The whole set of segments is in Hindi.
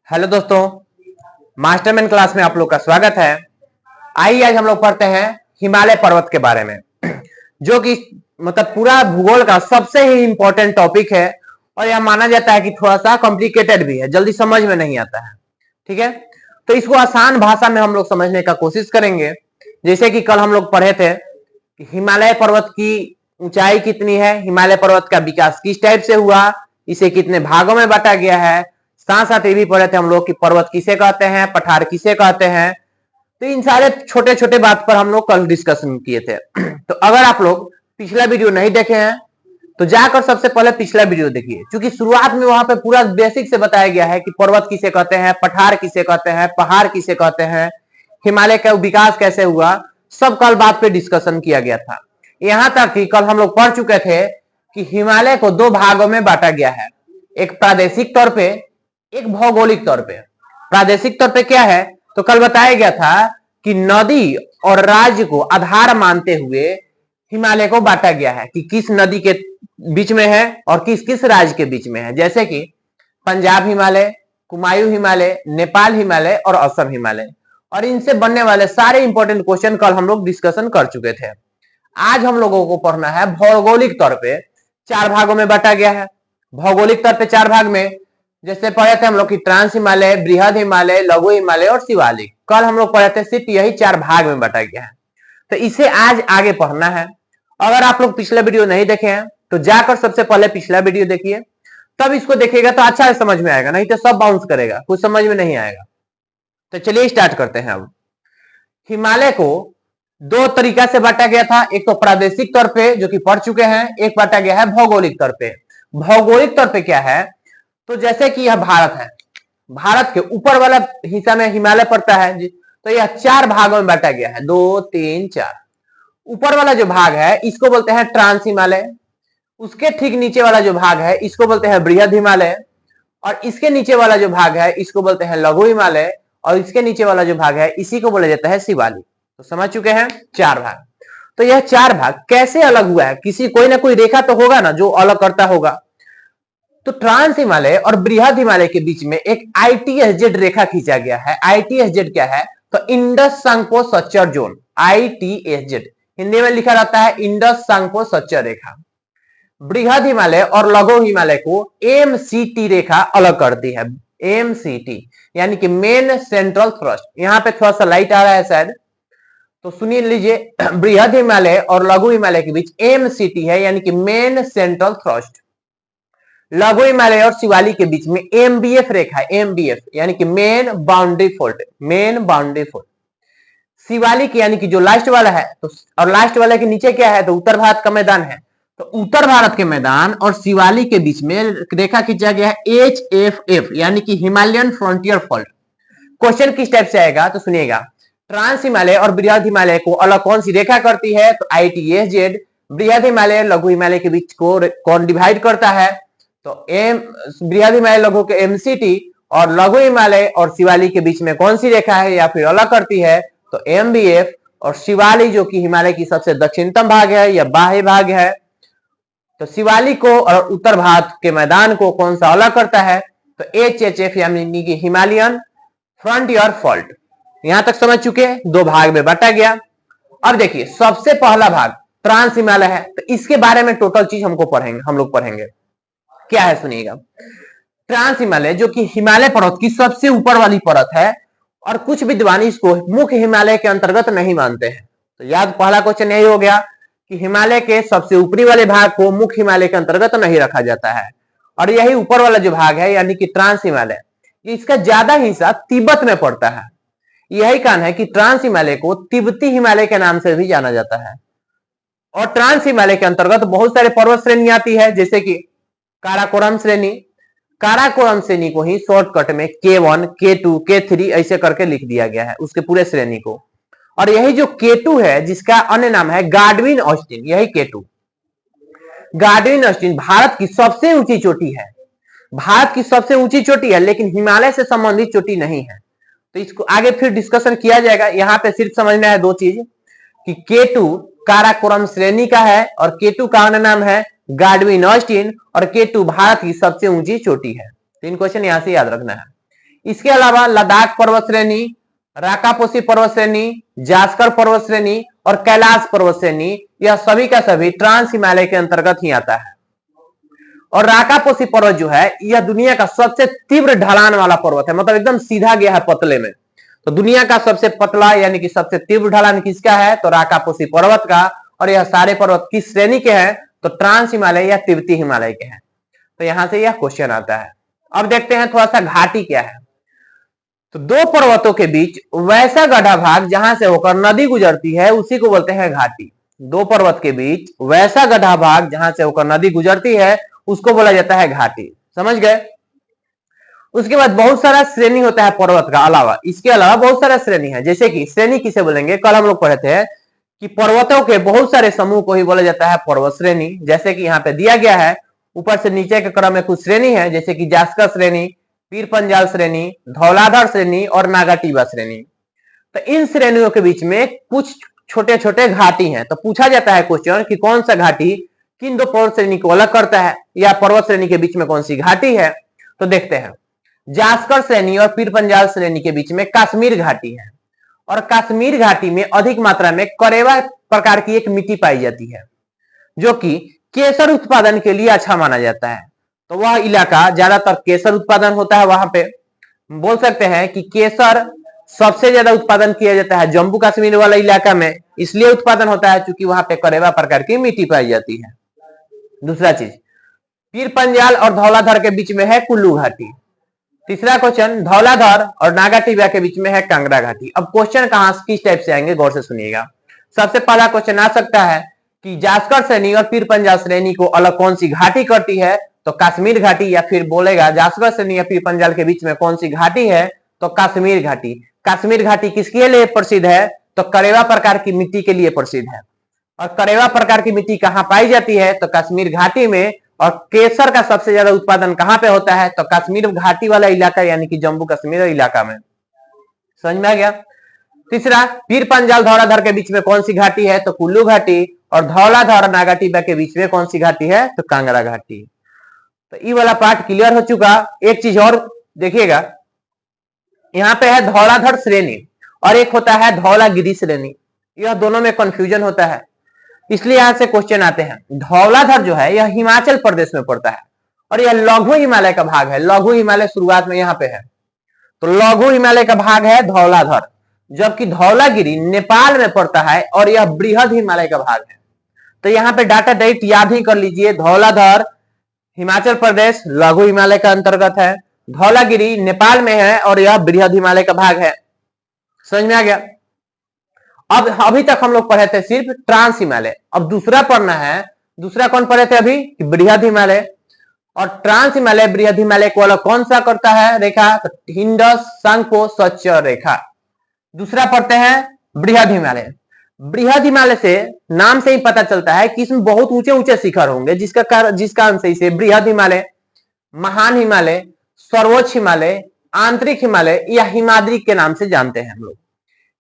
हेलो दोस्तों, मास्टरमैन क्लास में आप लोग का स्वागत है। आइए आज हम लोग पढ़ते हैं हिमालय पर्वत के बारे में, जो कि मतलब पूरा भूगोल का सबसे ही इंपॉर्टेंट टॉपिक है और यह माना जाता है कि थोड़ा सा कॉम्प्लिकेटेड भी है, जल्दी समझ में नहीं आता है। ठीक है, तो इसको आसान भाषा में हम लोग समझने का कोशिश करेंगे। जैसे कि कल हम लोग पढ़े थे कि हिमालय पर्वत की ऊंचाई कितनी है, हिमालय पर्वत का विकास किस टाइप से हुआ, इसे कितने भागों में बांटा गया है। साथ साथ ये भी पढ़े थे हम लोग कि पर्वत किसे कहते हैं, पठार किसे कहते हैं। तो इन सारे छोटे छोटे बात पर हम लोग कल डिस्कशन किए थे। तो अगर आप लोग पिछला वीडियो नहीं देखे हैं तो जाकर सबसे पहले पिछला वीडियो देखिए, क्योंकि शुरुआत में वहां पे पूरा बेसिक से बताया गया है कि पर्वत किसे कहते हैं, पठार किसे कहते हैं, पहाड़ किसे कहते हैं, हिमालय का विकास कैसे हुआ, सब कल बात पे डिस्कशन किया गया था। यहां तक कि कल हम लोग पढ़ चुके थे कि हिमालय को दो भागों में बांटा गया है, एक प्रादेशिक तौर पे, एक भौगोलिक तौर पे। प्रादेशिक तौर पे क्या है, तो कल बताया गया था कि नदी और राज्य को आधार मानते हुए हिमालय को बांटा गया है कि किस नदी के बीच में है और किस किस राज्य के बीच में है। जैसे कि पंजाब हिमालय, कुमायूं हिमालय, नेपाल हिमालय और असम हिमालय। और इनसे बनने वाले सारे इंपॉर्टेंट क्वेश्चन कल हम लोग डिस्कशन कर चुके थे। आज हम लोगों को पढ़ना है भौगोलिक तौर पे चार भागों में बांटा गया है। भौगोलिक तौर पे चार भाग में जैसे पढ़े थे हम लोग की ट्रांस हिमालय, बृहद हिमालय, लघु हिमालय और शिवालिक। कल हम लोग पढ़े थे सिर्फ यही चार भाग में बांटा गया है। तो इसे आज आगे पढ़ना है। अगर आप लोग पिछला वीडियो नहीं देखे हैं तो जाकर सबसे पहले पिछला वीडियो देखिए, तब इसको देखिएगा तो अच्छा समझ में आएगा, नहीं तो सब बाउंस करेगा, कुछ समझ में नहीं आएगा। तो चलिए स्टार्ट करते हैं। अब हिमालय को दो तरीका से बांटा गया था, एक तो प्रादेशिक तौर पे जो कि पढ़ चुके हैं, एक बांटा गया है भौगोलिक तौर पे। भौगोलिक तौर पे क्या है, तो जैसे कि यह भारत है, भारत के ऊपर वाला हिस्सा में हिमालय पड़ता है, तो यह चार भागों में बांटा गया है, 2 3 4। ऊपर वाला जो भाग है इसको बोलते हैं ट्रांस हिमालय, उसके ठीक नीचे वाला जो भाग है इसको बोलते हैं बृहद हिमालय, और इसके नीचे वाला जो भाग है इसको बोलते हैं लघु हिमालय, और इसके नीचे वाला जो भाग है इसी को बोला जाता है शिवालिक। तो समझ चुके हैं चार भाग। तो यह चार भाग कैसे अलग हुआ है, किसी कोई ना कोई रेखा तो होगा ना जो अलग करता होगा। तो ट्रांस हिमालय और बृहद हिमालय के बीच में एक ITSZ रेखा खींचा गया है। ITSZ क्या है, तो Indus Tsangpo suture zone, ITSZ Hindi में लिखा रहता है इंडस सांगपो सच्चर रेखा। बृहद हिमालय और लघु हिमालय को MCT रेखा अलग करती है। MCT यानी कि मेन सेंट्रल थ्रस्ट। यहां पे थोड़ा सा लाइट आ रहा है शायद, तो सुनिए लीजिए। बृहद हिमालय और लघु हिमालय के बीच MCT है यानी कि मेन सेंट्रल थ्रस्ट। लघु हिमालय और शिवालिक के बीच में MBF रेखा है, MBF यानी कि main boundary fold, main boundary fold. Shivalik यानी कि जो लास्ट वाला है, तो और लास्ट वाले के नीचे क्या है, तो उत्तर भारत का मैदान है। तो उत्तर भारत के मैदान और शिवालिक के बीच में रेखा खींचा गया है HFF यानी कि हिमालयन फ्रंटियर फॉल्ट। क्वेश्चन किस टाइप से आएगा, तो सुनिएगा। ट्रांस हिमालय और बृहद हिमालय को अलग कौन सी रेखा करती है, तो ITSZ। बृहद हिमालय लघु हिमालय के बीच को कौन डिवाइड करता है, तो बृहद हिमालय लघु के MCT, और लघु हिमालय और शिवालिक के बीच में कौन सी रेखा है या फिर अलग करती है, तो MBF। और शिवालिक जो कि हिमालय की सबसे दक्षिणतम भाग है या बाह्य भाग है, तो शिवालिक को और उत्तर भारत के मैदान को कौन सा अलग करता है, तो HHF यानी कि हिमालयन फ्रंटियर फॉल्ट। यहां तक समझ चुके, दो भाग में बांटा गया। अब देखिए सबसे पहला भाग ट्रांस हिमालय है, तो इसके बारे में टोटल चीज हम लोग पढ़ेंगे। क्या है सुनिएगा। ट्रांस हिमालय जो कि हिमालय पर्वत की सबसे ऊपर वाली परत है, और कुछ विद्वान इसको मुख्य हिमालय के अंतर्गत नहीं मानते हैं। तो याद पहला क्वेश्चन यही हो गया कि हिमालय के सबसे ऊपरी वाले भाग को मुख्य हिमालय के अंतर्गत नहीं रखा जाता है, और यही ऊपर वाला जो भाग है यानी कि ट्रांस हिमालय, इसका ज्यादा हिस्सा तिब्बत में पड़ता है। यही कारण है कि ट्रांस हिमालय को तिब्बती हिमालय के नाम से भी जाना जाता है। और ट्रांस हिमालय के अंतर्गत बहुत सारे पर्वत श्रेणी आती है, जैसे कि काराकोरम श्रेणी। काराकोरम श्रेणी को ही शॉर्टकट में K1, K2, K3 ऐसे करके लिख दिया गया है उसके पूरे श्रेणी को। और यही जो K2 है जिसका अन्य नाम है गाडविन ऑस्टिन, यही K2 गाडविन ऑस्टिन भारत की सबसे ऊंची चोटी है। भारत की सबसे ऊंची चोटी है, लेकिन हिमालय से संबंधित चोटी नहीं है। तो इसको आगे फिर डिस्कशन किया जाएगा। यहाँ पे सिर्फ समझना है दो चीज कि K2 काराकोरम श्रेणी का है और K2 का अन्य नाम है गार्डविन ऑस्टिन और K2 भारत की सबसे ऊंची चोटी है। 3 क्वेश्चन यहां से याद रखना है। इसके अलावा लद्दाख पर्वत श्रेणी, राकापोसी पर्वत श्रेणी, जास्कर पर्वत श्रेणी और कैलाश पर्वत श्रेणी, यह सभी का सभी ट्रांस हिमालय के अंतर्गत ही आता है। और राकापोसी पर्वत जो है यह दुनिया का सबसे तीव्र ढलान वाला पर्वत है, मतलब एकदम सीधा गया है पतले में। तो दुनिया का सबसे पतला यानी कि सबसे तीव्र ढलान किसका है? तो राकापोसी पर्वत का। और यह सारे पर्वत किस श्रेणी के हैं? तो ट्रांस हिमालय या तिब्बती हिमालय के हैं। तो यहां से यह क्वेश्चन आता है। अब देखते हैं थोड़ा सा घाटी क्या है। तो दो पर्वतों के बीच वैसा गड्ढा भाग जहां से होकर नदी गुजरती है उसी को बोलते हैं घाटी। दो पर्वत के बीच वैसा गड्ढा भाग जहां से होकर नदी गुजरती है उसको बोला जाता है घाटी। समझ गए? उसके बाद बहुत सारा श्रेणी होता है पर्वत का अलावा, इसके अलावा बहुत सारा श्रेणी है। जैसे कि श्रेणी किसे बोलेंगे? कल हम लोग पढ़े थे कि पर्वतों के बहुत सारे समूह को ही बोला जाता है पर्वत श्रेणी। जैसे कि यहाँ पे दिया गया है ऊपर से नीचे के क्रम में कुछ श्रेणी है, जैसे कि जास्कर श्रेणी, पीर पंजाल श्रेणी, धौलाधर श्रेणी और नागाटिबा श्रेणी। तो इन श्रेणियों के बीच में कुछ छोटे छोटे घाटी हैं। तो पूछा जाता है क्वेश्चन कि कौन सा घाटी किन दो पर्वत श्रेणी को अलग करता है, या पर्वत श्रेणी के बीच में कौन सी घाटी है। तो देखते हैं, जास्कर श्रेणी और पीर पंजाल श्रेणी के बीच में काश्मीर घाटी है। और काश्मीर घाटी में अधिक मात्रा में करेवा प्रकार की एक मिट्टी पाई जाती है जो कि केसर उत्पादन के लिए अच्छा माना जाता है। तो वह इलाका ज्यादातर केसर उत्पादन होता है। वहां पे बोल सकते हैं कि केसर सबसे ज्यादा उत्पादन किया जाता है जम्मू कश्मीर वाला इलाका में, इसलिए उत्पादन होता है क्योंकि वहां पे करेवा प्रकार की मिट्टी पाई जाती है। दूसरा चीज, पीर पंजाल और धौलाधर के बीच में है कुल्लू घाटी। तीसरा क्वेश्चन, धौलाधर और नागाटिबा के बीच में है कांगड़ा घाटी। अब क्वेश्चन कहां किस टाइप से आएंगे गौर से सुनिएगा। सबसे पहला क्वेश्चन आ सकता है कि जास्कर श्रेणी और पीर पंजाल श्रेणी को अलग कौन सी घाटी करती है? तो काश्मीर घाटी। या फिर बोलेगा जास्कर श्रेणी या पीर पंजाल के बीच में कौन सी घाटी है? तो काश्मीर घाटी। काश्मीर घाटी किसके लिए प्रसिद्ध है? तो करेवा प्रकार की मिट्टी के लिए प्रसिद्ध है। और करेवा प्रकार की मिट्टी कहां पाई जाती है? तो काश्मीर घाटी में। और केसर का सबसे ज्यादा उत्पादन कहां पे होता है? तो कश्मीर घाटी वाला इलाका यानी कि जम्मू कश्मीर इलाका में। समझ में आ गया? तीसरा, पीर पंजाल धौलाधर के बीच में कौन सी घाटी है? तो कुल्लू घाटी। और धौलाधर और नागाटिबा के बीच में कौन सी घाटी है? तो कांगड़ा घाटी। तो ये वाला पार्ट क्लियर हो चुका। एक चीज और देखिएगा, यहाँ पे है धौलाधर श्रेणी और एक होता है धौलागिरी श्रेणी। यह दोनों में कंफ्यूजन होता है, इसलिए यहां से क्वेश्चन आते हैं। धौलाधर जो है यह हिमाचल प्रदेश में पड़ता है और यह लघु हिमालय का भाग है। लघु हिमालय शुरुआत में यहाँ पे है, तो लघु हिमालय का भाग है धौलाधर। जबकि धौलागिरी नेपाल में पड़ता है और यह बृहद हिमालय का भाग है। तो यहाँ पे डाटा डेट याद ही कर लीजिए। धौलाधर हिमाचल प्रदेश लघु हिमालय का अंतर्गत है, धौलागिरी नेपाल में है और यह बृहद हिमालय का भाग है। समझ में आ गया? अब अभी तक हम लोग पढ़े थे सिर्फ ट्रांस हिमालय। अब दूसरा पढ़ना है। दूसरा कौन पढ़े थे अभी? बृहद हिमालय। और ट्रांस हिमालय बृहद हिमालय को अलग कौन सा करता है रेखा? तो हिंडस सांगपो सच्चर रेखा। दूसरा पढ़ते हैं बृहद हिमालय। बृहद हिमालय से नाम से ही पता चलता है कि इसमें बहुत ऊंचे ऊंचे शिखर होंगे, जिसका कारण से इसे बृहद हिमालय, महान हिमालय, सर्वोच्च हिमालय, आंतरिक हिमालय या हिमाद्री के नाम से जानते हैं हम लोग।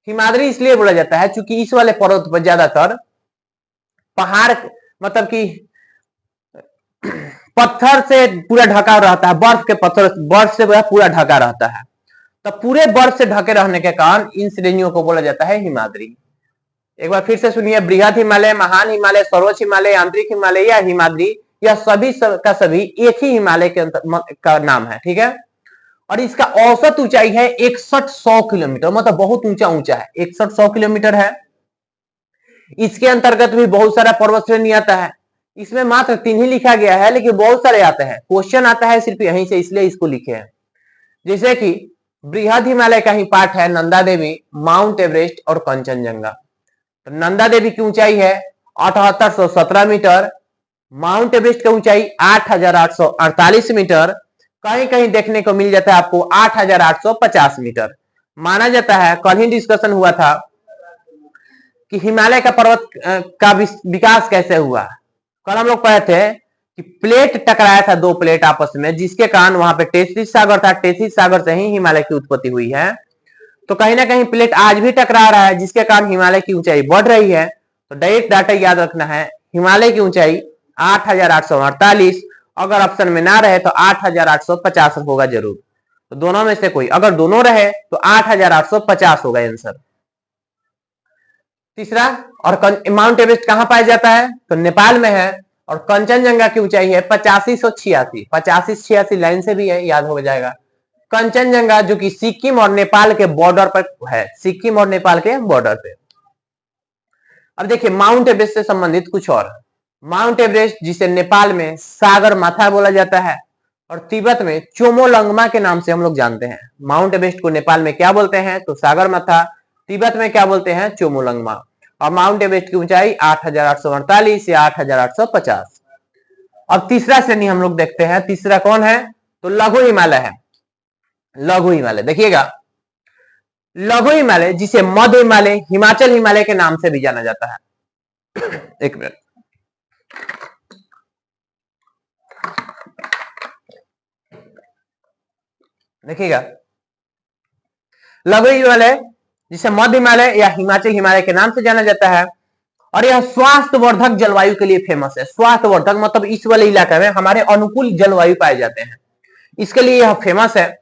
हिमाद्री इसलिए बोला जाता है क्योंकि इस वाले पर्वत पर ज्यादातर पहाड़ मतलब कि पत्थर से पूरा ढका रहता है, बर्फ के पत्थर, बर्फ से पूरा ढका रहता है। तो पूरे बर्फ से ढके रहने के कारण इन श्रेणियों को बोला जाता है हिमाद्री। एक बार फिर से सुनिए, बृहद हिमालय, महान हिमालय, सर्वोच्च हिमालय, आंतरिक हिमालय या हिमाद्री, यह सभी का सभी एक ही हिमालय का नाम है। ठीक है? और इसका औसत ऊंचाई है 6100 किलोमीटर, मतलब बहुत ऊंचा ऊंचा है, 6100 किलोमीटर है। इसके अंतर्गत भी बहुत सारा पर्वत श्रेणी आता है। इसमें मात्र 3 ही लिखा गया है, लेकिन बहुत सारे आते हैं। क्वेश्चन आता है सिर्फ यहीं से, इसलिए इसको लिखे हैं। जैसे कि बृहद हिमालय का ही पार्ट है नंदा देवी, माउंट एवरेस्ट और कंचनजंगा। तो नंदा देवी की ऊंचाई है 7817 मीटर, माउंट एवरेस्ट की ऊंचाई 8848 मीटर, कहीं कहीं देखने को मिल जाता है आपको 8850 मीटर। माना जाता है, कल ही डिस्कशन हुआ था कि हिमालय का पर्वत का विकास कैसे हुआ। कल हम लोग पढ़े थे कि प्लेट टकराया था, 2 प्लेट आपस में, जिसके कारण वहां पे टेथिस सागर था। टेथिस सागर से ही हिमालय की उत्पत्ति हुई है। तो कहीं ना कहीं प्लेट आज भी टकरा रहा है, जिसके कारण हिमालय की ऊंचाई बढ़ रही है। तो डायरेक्ट डाटा याद रखना है, हिमालय की ऊंचाई 8,848। अगर ऑप्शन में ना रहे तो 8,850 होगा जरूर। तो दोनों में से कोई, अगर दोनों रहे तो 8,850 होगा आंसर। तीसरा, और माउंट एवरेस्ट कहां पाया जाता है? तो नेपाल में है। और कंचनजंगा की ऊंचाई है 8586। 8586 लाइन से भी है, याद हो जाएगा। कंचनजंगा जो कि सिक्किम और नेपाल के बॉर्डर पर है, सिक्किम और नेपाल के बॉर्डर पे। अब देखिए माउंट एवरेस्ट से संबंधित कुछ और। माउंट एवरेस्ट जिसे नेपाल में सागर माथा बोला जाता है और तिब्बत में चोमोलंगमा के नाम से हम लोग जानते हैं। माउंट एवरेस्ट को नेपाल में क्या बोलते हैं? तो सागर माथा। तिब्बत में क्या बोलते हैं? चोमोलंगमा। और माउंट एवरेस्ट की ऊंचाई 8,848 या 8,850। अब तीसरा श्रेणी हम लोग देखते हैं। तीसरा कौन है? तो लघु हिमालय है। लघु हिमालय देखिएगा, लघु हिमालय जिसे मध्य हिमालय, हिमाचल हिमालय के नाम से भी जाना जाता है। एक मिनट, देखिएगा, लघु हिमालय जिसे मध्य हिमालय या हिमाचल हिमालय के नाम से जाना जाता है और यह स्वास्थ्यवर्धक जलवायु के लिए फेमस है। स्वास्थ्यवर्धक मतलब इस वाले इलाके में हमारे अनुकूल जलवायु पाए जाते हैं, इसके लिए यह फेमस है।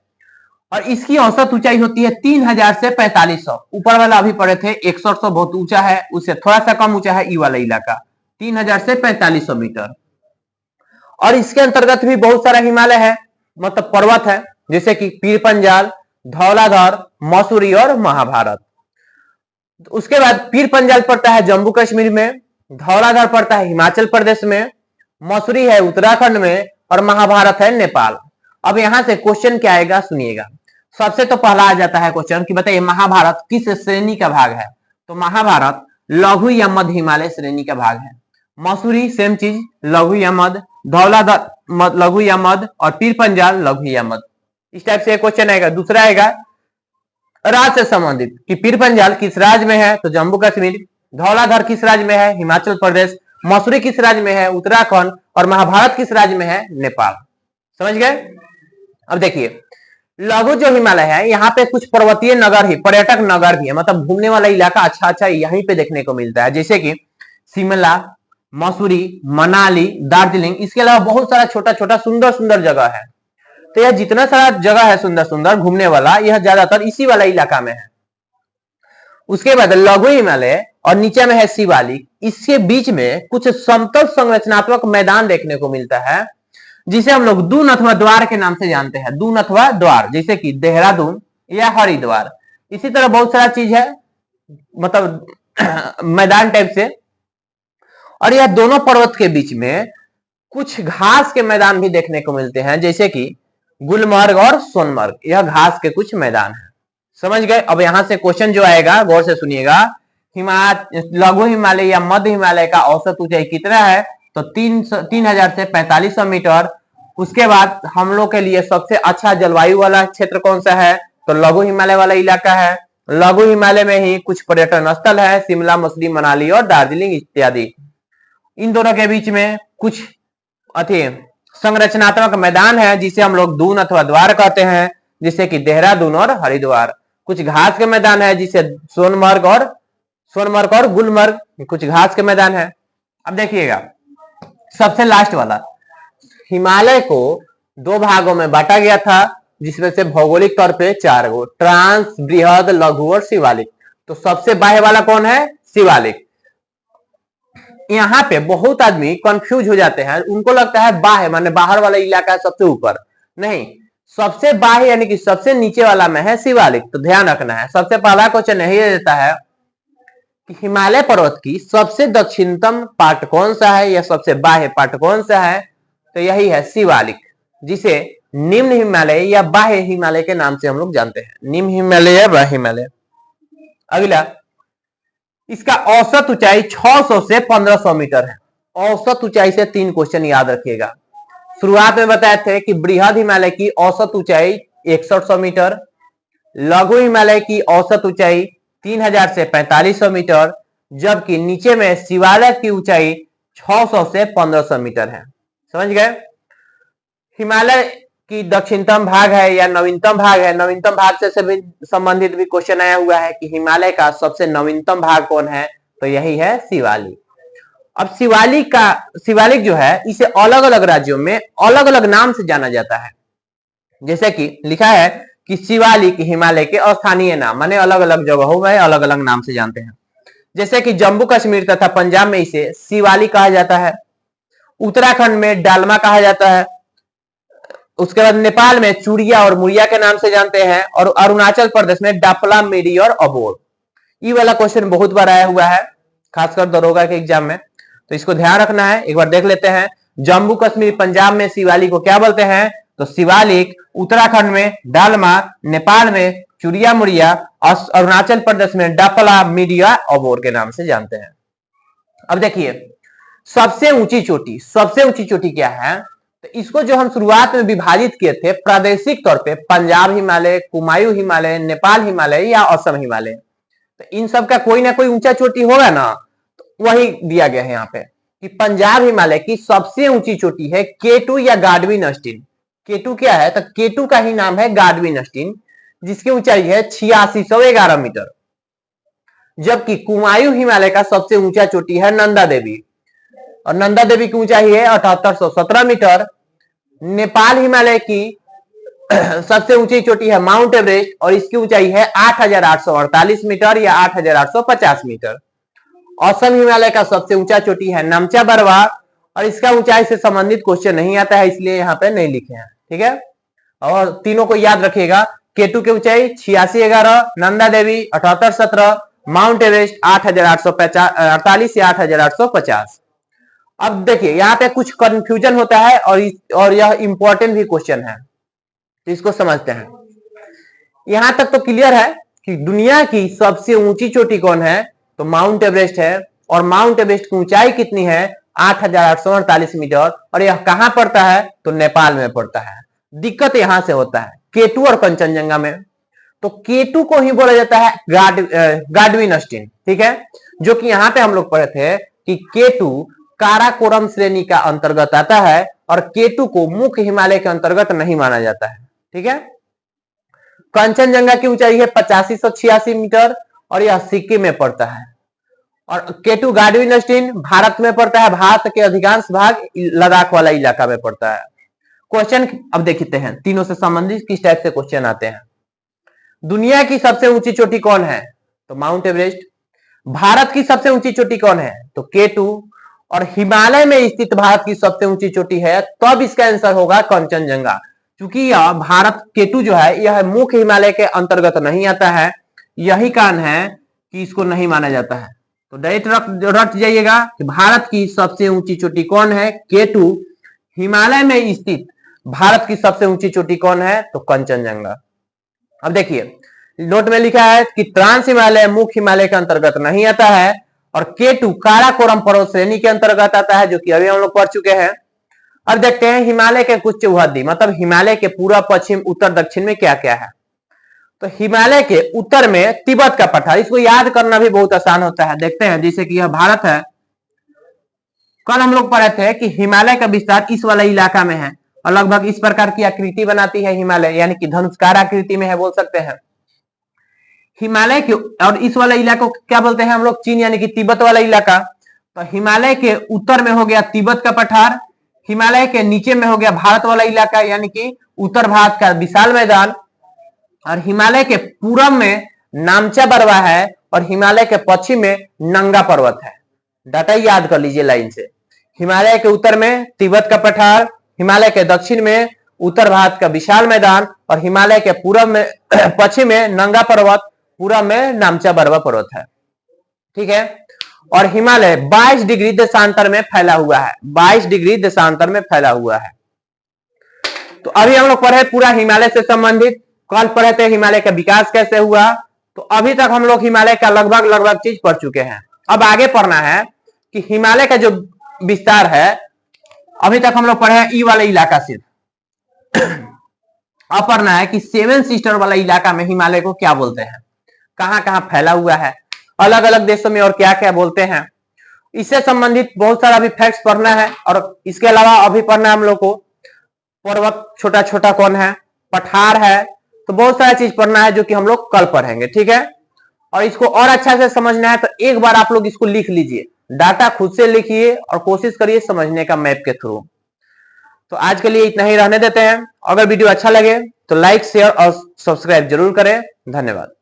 और इसकी औसत ऊंचाई होती है 3000 से 4500। ऊपर वाला अभी पढ़े थे 100 बहुत ऊंचा है, उससे थोड़ा सा कम ऊंचा है ये वाला इलाका, 3000 से 4500 मीटर। और इसके अंतर्गत भी बहुत सारा हिमालय है, मतलब पर्वत है, जैसे कि पीर पंजाल, धौलाधर, मसूरी और महाभारत। उसके बाद पीर पंजाल पड़ता है जम्मू कश्मीर में, धौलाधर पड़ता है हिमाचल प्रदेश में, मसूरी है उत्तराखंड में और महाभारत है नेपाल। अब यहां से क्वेश्चन क्या आएगा सुनिएगा। सबसे तो पहला आ जाता है क्वेश्चन कि बताइए महाभारत किस श्रेणी का भाग है? तो महाभारत लघु या मध्य हिमालय श्रेणी का भाग है। मसूरी सेम चीज, लघु या मध्य, धौलाधर लघु या मध्य और पीर पंजाल लघु या मध्य। इस टाइप से क्वेश्चन आएगा। दूसरा आएगा राज्य से संबंधित कि पीर पंजाल किस राज्य में है? तो जम्मू कश्मीर। धौलाधर किस राज्य में है? हिमाचल प्रदेश। मसूरी किस राज्य में है? उत्तराखंड। और महाभारत किस राज्य में है? नेपाल। समझ गए? अब देखिए लघु जो हिमालय है यहाँ पे कुछ पर्वतीय नगर ही, पर्यटक नगर भी है, मतलब घूमने वाला इलाका अच्छा अच्छा यहीं पे देखने को मिलता है, जैसे कि शिमला, मसूरी, मनाली, दार्जिलिंग। इसके अलावा बहुत सारा छोटा छोटा सुंदर सुंदर जगह है। तो यह जितना सारा जगह है सुंदर सुंदर घूमने वाला, यह ज्यादातर इसी वाला इलाका में है। उसके बाद लघु हिमालय और नीचे में है शिवालिक। इसके बीच में कुछ समतल संरचनात्मक मैदान देखने को मिलता है, जिसे हम लोग दून अथवा द्वार के नाम से जानते हैं। दून अथवा द्वार, जैसे कि देहरादून या हरिद्वार। इसी तरह बहुत सारा चीज है, मतलब मैदान टाइप से। और यह दोनों पर्वत के बीच में कुछ घास के मैदान भी देखने को मिलते हैं, जैसे कि गुलमर्ग और सोनमर्ग। यह घास के कुछ मैदान है। समझ गए? अब यहां से क्वेश्चन जो आएगा गौर से सुनिएगा। लघु हिमालय या मध्य हिमालय का औसत ऊंचाई कितना है? तो 3000 से 4500 मीटर। उसके बाद हम लोग के लिए सबसे अच्छा जलवायु वाला क्षेत्र कौन सा है? तो लघु हिमालय वाला इलाका है। लघु हिमालय में ही कुछ पर्यटन स्थल है, शिमला, मसूरी, मनाली और दार्जिलिंग इत्यादि। इन दोनों के बीच में कुछ संरचनात्मक मैदान है, जिसे हम लोग दून अथवा द्वार कहते हैं, जिसे कि देहरादून और हरिद्वार। कुछ घास के मैदान है, जिसे सोनमर्ग और गुलमर्ग, कुछ घास के मैदान है। अब देखिएगा सबसे लास्ट वाला, हिमालय को दो भागों में बांटा गया था, जिसमें से भौगोलिक तौर पे 4 गो, ट्रांस, बृहद, लघु और शिवालिक। तो सबसे बाह्य वाला कौन है? शिवालिक। यहाँ पे बहुत आदमी कंफ्यूज हो जाते हैं, उनको लगता है बाह्य माने बाहर वाला इलाका है सबसे ऊपर। नहीं, सबसे बाह्य यानी कि सबसे नीचे वाला में है शिवालिक। तो ध्यान रखना है। सबसे पहला क्वेश्चन यही देता है कि हिमालय पर्वत की सबसे दक्षिणतम पार्ट कौन सा है या सबसे बाह्य पार्ट कौन सा है? तो यही है शिवालिक, जिसे निम्न हिमालय या बाह्य हिमालय के नाम से हम लोग जानते हैं। निम्न हिमालय या बाह्य हिमालय। अगला, इसका औसत ऊंचाई 600 से 1500 मीटर है। औसत ऊंचाई से 3 क्वेश्चन याद रखिएगा। शुरुआत में बताए थे कि बृहद हिमालय की औसत ऊंचाई 6100 मीटर, लघु हिमालय की औसत ऊंचाई 3000 से 4500 मीटर, जबकि नीचे में शिवालिक की ऊंचाई 600 से 1500 मीटर है। समझ गए? हिमालय की दक्षिणतम भाग है या नवीनतम भाग है। नवीनतम भाग से संबंधित भी क्वेश्चन आया हुआ है कि हिमालय का सबसे नवीनतम भाग कौन है? तो यही है शिवालिक। अब शिवालिक जो है इसे अलग अलग राज्यों में अलग अलग नाम से जाना जाता है। जैसे कि लिखा है कि शिवालिक हिमालय के अस्थानीय नाम, माने अलग अलग जगहों में अलग अलग नाम से जानते हैं। जैसे कि जम्मू कश्मीर तथा पंजाब में इसे शिवालिक कहा जाता है, उत्तराखंड में डालमा कहा जाता है, उसके बाद नेपाल में चूड़िया और मुड़िया के नाम से जानते हैं, और अरुणाचल प्रदेश में डापला, मिडी और अबोर। ये वाला क्वेश्चन बहुत बार आया हुआ है, खासकर दरोगा के एग्जाम में, तो इसको ध्यान रखना है। एक बार देख लेते हैं, जम्मू कश्मीर पंजाब में शिवालिक को क्या बोलते हैं, तो शिवालिक, उत्तराखंड में डालमा, नेपाल में चुरिया मुड़िया, अरुणाचल प्रदेश में डापला, मीडिया, अबोर के नाम से जानते हैं। अब देखिए सबसे ऊंची चोटी क्या है, तो इसको जो हम शुरुआत में विभाजित किए थे प्रादेशिक तौर पे, पंजाब हिमालय, कुमायूं हिमालय, नेपाल हिमालय या असम हिमालय, तो इन सब का कोई ना कोई ऊंचा चोटी होगा ना, तो वही दिया गया है यहाँ पे कि पंजाब हिमालय की सबसे ऊंची चोटी है K2 या गाडविन अस्टीन। K2 क्या है, तो K2 का ही नाम है गाडविन अस्टीन, जिसकी ऊंचाई है 8611 मीटर। जबकि कुमायूं हिमालय का सबसे ऊंचा चोटी है नंदा देवी, और नंदा देवी की ऊंचाई है 7817 मीटर। नेपाल हिमालय की सबसे ऊंची चोटी है माउंट एवरेस्ट, और इसकी ऊंचाई है 8848 मीटर या 8850 मीटर। असम हिमालय का सबसे ऊंचा चोटी है नामचा बरवा, और इसका ऊंचाई से संबंधित क्वेश्चन नहीं आता है, इसलिए यहाँ पे नहीं लिखे हैं, ठीक है। और तीनों को याद रखिएगा, K2 की ऊंचाई 8611, नंदा देवी 7817, माउंट एवरेस्ट 8848 या 8850। अब देखिए यहाँ पे कुछ कंफ्यूजन होता है, और यह इंपॉर्टेंट भी क्वेश्चन है, तो इसको समझते हैं। यहां तक तो क्लियर है कि दुनिया की सबसे ऊंची चोटी कौन है, तो माउंट एवरेस्ट है, और माउंट एवरेस्ट की ऊंचाई कितनी है, 8848 मीटर, और यह कहां पड़ता है, तो नेपाल में पड़ता है। दिक्कत यहां से होता है K2 और कंचनजंगा में, तो K2 को ही बोला जाता है गाडविन अस्टीन, ठीक है, जो कि यहां पे हम लोग पढ़े थे कि K2 काराकोरम श्रेणी का अंतर्गत आता है, और K2 को मुख्य हिमालय के अंतर्गत नहीं माना जाता है, ठीक है। कंचनजंगा की ऊंचाई है 8586 मीटर, और यह सिक्किम में पड़ता है। और K2 गाडविन अस्टीन भारत में पड़ता है, भारत के अधिकांश भाग लद्दाख वाला इलाका में पड़ता है। क्वेश्चन अब देखते हैं, तीनों से संबंधित किस टाइप से क्वेश्चन आते हैं। दुनिया की सबसे ऊंची चोटी कौन है, तो माउंट एवरेस्ट। भारत की सबसे ऊंची चोटी कौन है, तो K2। और हिमालय में स्थित भारत की सबसे ऊंची चोटी है, तब इसका आंसर होगा कंचनजंगा, क्योंकि यह भारत K2 जो है यह मुख्य हिमालय के अंतर्गत नहीं आता है, यही कारण है कि इसको नहीं माना जाता है। तो डायरेक्ट रट जाइएगा कि भारत की सबसे ऊंची चोटी कौन है, K2। हिमालय में स्थित भारत की सबसे ऊंची चोटी कौन है, तो कंचनजंगा। अब देखिए नोट में लिखा है कि ट्रांस हिमालय मुख्य हिमालय के अंतर्गत नहीं आता है, और K2 काराकोरम पर्वत श्रेणी के अंतर्गत आता है, जो कि अभी हम लोग पढ़ चुके हैं। अब देखते हैं हिमालय के कुछ चौहद्दी, मतलब हिमालय के पूर्व, पश्चिम, उत्तर, दक्षिण में क्या क्या है। तो हिमालय के उत्तर में तिब्बत का पठार, इसको याद करना भी बहुत आसान होता है। देखते हैं, जैसे कि यह भारत है, कल हम लोग पढ़े थे कि हिमालय का विस्तार इस वाला इलाका में है, और लगभग इस प्रकार की आकृति बनाती है हिमालय, यानी कि धनुष्कार आकृति में है, बोल सकते हैं हिमालय के। और इस वाला इलाका को क्या बोलते हैं हम लोग, चीन, यानी कि तिब्बत वाला इलाका। तो हिमालय के उत्तर में हो गया तिब्बत का पठार, हिमालय के नीचे में हो गया भारत वाला इलाका, यानी कि उत्तर भारत का विशाल मैदान, और हिमालय के पूरब में नामचा बरवा है, और हिमालय के पश्चिम में नंगा पर्वत है। डाटा याद कर लीजिए लाइन से, हिमालय के उत्तर में तिब्बत का पठार, हिमालय के दक्षिण में उत्तर भारत का विशाल मैदान, और हिमालय के पूरब में पश्चिम में नंगा पर्वत, पूरब में नामचा बरवा पर्वत है, ठीक है। और हिमालय 22 डिग्री देशांतर में फैला हुआ है, 22 डिग्री देशांतर में फैला हुआ है। तो अभी हम लोग पढ़े पूरा हिमालय से संबंधित, कल पढ़े थे हिमालय का विकास कैसे हुआ, तो अभी तक हम लोग हिमालय का लगभग चीज पढ़ चुके हैं। अब आगे पढ़ना है कि हिमालय का जो विस्तार है, अभी तक हम लोग पढ़े हैं ई वाला इलाका सिर्फ। अब पढ़ना है कि सेवन सिस्टर वाला इलाका में हिमालय को क्या बोलते हैं, कहां कहां फैला हुआ है, अलग अलग देशों में और क्या क्या बोलते हैं। इससे संबंधित बहुत सारा अभी फैक्ट्स पढ़ना है, और इसके अलावा अभी पढ़ना है हम लोग को पर्वत छोटा छोटा कौन है, पठार है, तो बहुत सारा चीज पढ़ना है जो कि हम लोग कल पढ़ेंगे, ठीक है। और इसको और अच्छा से समझना है तो एक बार आप लोग इसको लिख लीजिए, डाटा खुद से लिखिए और कोशिश करिए समझने का मैप के थ्रू। तो आज के लिए इतना ही रहने देते हैं। अगर वीडियो अच्छा लगे तो लाइक, शेयर और सब्सक्राइब जरूर करें। धन्यवाद।